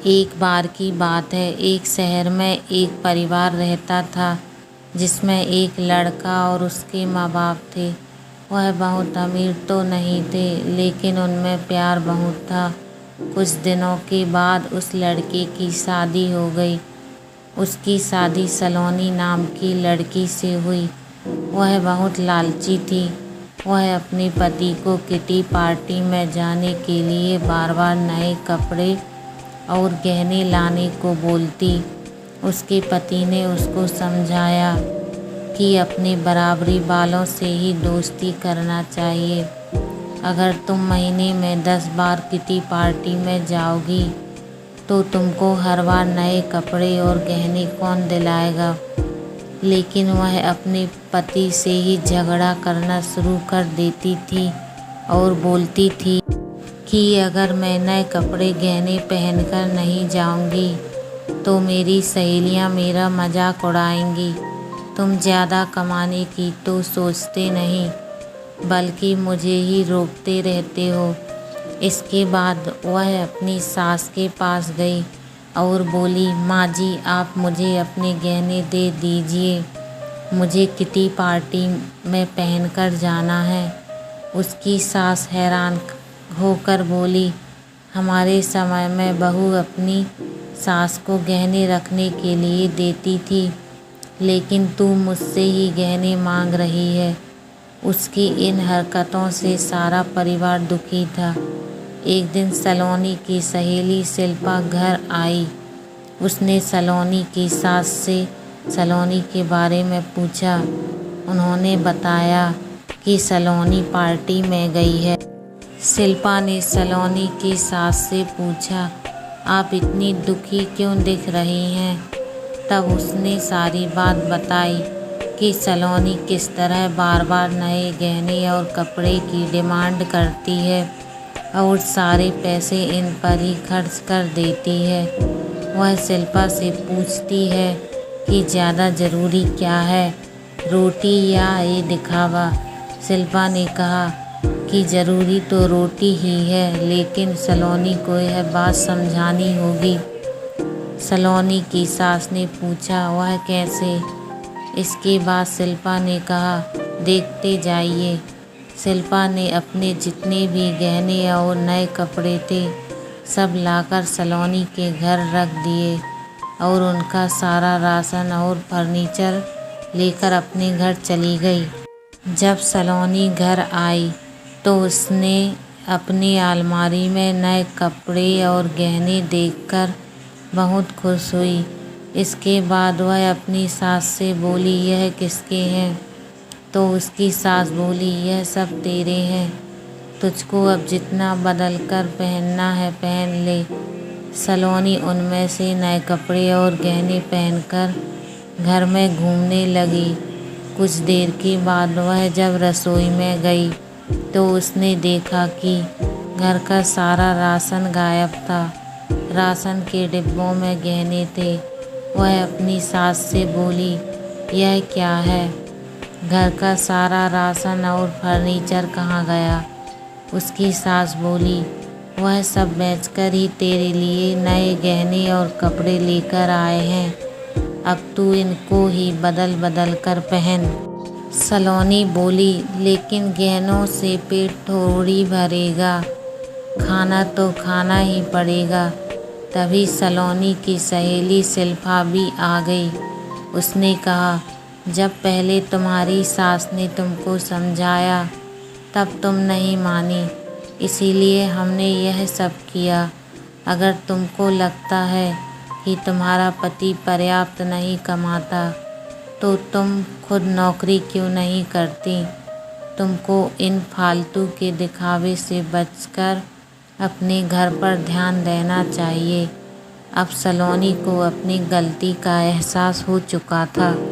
एक बार की बात है, एक शहर में एक परिवार रहता था जिसमें एक लड़का और उसके माँ बाप थे। वह बहुत अमीर तो नहीं थे, लेकिन उनमें प्यार बहुत था। कुछ दिनों के बाद उस लड़के की शादी हो गई। उसकी शादी सलोनी नाम की लड़की से हुई। वह बहुत लालची थी। वह अपने पति को किटी पार्टी में जाने के लिए बार बार नए कपड़े और गहने लाने को बोलती। उसके पति ने उसको समझाया कि अपने बराबरी वालों से ही दोस्ती करना चाहिए। अगर तुम महीने में 10 बार किटी पार्टी में जाओगी तो तुमको हर बार नए कपड़े और गहने कौन दिलाएगा। लेकिन वह अपने पति से ही झगड़ा करना शुरू कर देती थी और बोलती थी कि अगर मैं नए कपड़े गहने पहनकर नहीं जाऊंगी तो मेरी सहेलियां मेरा मजाक उड़ाएंगी। तुम ज़्यादा कमाने की तो सोचते नहीं, बल्कि मुझे ही रोकते रहते हो। इसके बाद वह अपनी सास के पास गई और बोली, माँ जी, आप मुझे अपने गहने दे दीजिए, मुझे किटी पार्टी में पहनकर जाना है। उसकी सास हैरान होकर बोली, हमारे समय में बहू अपनी सास को गहने रखने के लिए देती थी, लेकिन तू मुझसे ही गहने मांग रही है। उसकी इन हरकतों से सारा परिवार दुखी था। एक दिन सलोनी की सहेली शिल्पा घर आई। उसने सलोनी की सास से सलोनी के बारे में पूछा। उन्होंने बताया कि सलोनी पार्टी में गई है। शिल्पा ने सलोनी की सास से पूछा, आप इतनी दुखी क्यों दिख रही हैं। तब उसने सारी बात बताई कि सलोनी किस तरह बार बार नए गहने और कपड़े की डिमांड करती है और सारे पैसे इन पर ही खर्च कर देती है। वह शिल्पा से पूछती है कि ज़्यादा ज़रूरी क्या है, रोटी या ये दिखावा। शिल्पा ने कहा कि ज़रूरी तो रोटी ही है, लेकिन सलोनी को यह बात समझानी होगी। सलोनी की सास ने पूछा, वह कैसे। इसके बाद शिल्पा ने कहा, देखते जाइए। शिल्पा ने अपने जितने भी गहने और नए कपड़े थे सब लाकर सलोनी के घर रख दिए और उनका सारा राशन और फर्नीचर लेकर अपने घर चली गई। जब सलोनी घर आई तो उसने अपनी अलमारी में नए कपड़े और गहने देखकर बहुत खुश हुई। इसके बाद वह अपनी सास से बोली, यह किसके हैं। तो उसकी सास बोली, यह सब तेरे हैं, तुझको अब जितना बदल कर पहनना है पहन ले। सलोनी उनमें से नए कपड़े और गहने पहनकर घर में घूमने लगी। कुछ देर के बाद वह जब रसोई में गई तो उसने देखा कि घर का सारा राशन गायब था। राशन के डिब्बों में गहने थे। वह अपनी सास से बोली, यह क्या है, घर का सारा राशन और फर्नीचर कहाँ गया। उसकी सास बोली, वह सब बेचकर ही तेरे लिए नए गहने और कपड़े लेकर आए हैं, अब तू इनको ही बदल बदल कर पहन। सलोनी बोली, लेकिन गहनों से पेट थोड़ी भरेगा, खाना तो खाना ही पड़ेगा। तभी सलोनी की सहेली शिल्पा भी आ गई। उसने कहा, जब पहले तुम्हारी सास ने तुमको समझाया तब तुम नहीं मानी, इसीलिए हमने यह सब किया। अगर तुमको लगता है कि तुम्हारा पति पर्याप्त नहीं कमाता तो तुम खुद नौकरी क्यों नहीं करती। तुमको इन फालतू के दिखावे से बचकर अपने घर पर ध्यान देना चाहिए। अब सलोनी को अपनी गलती का एहसास हो चुका था।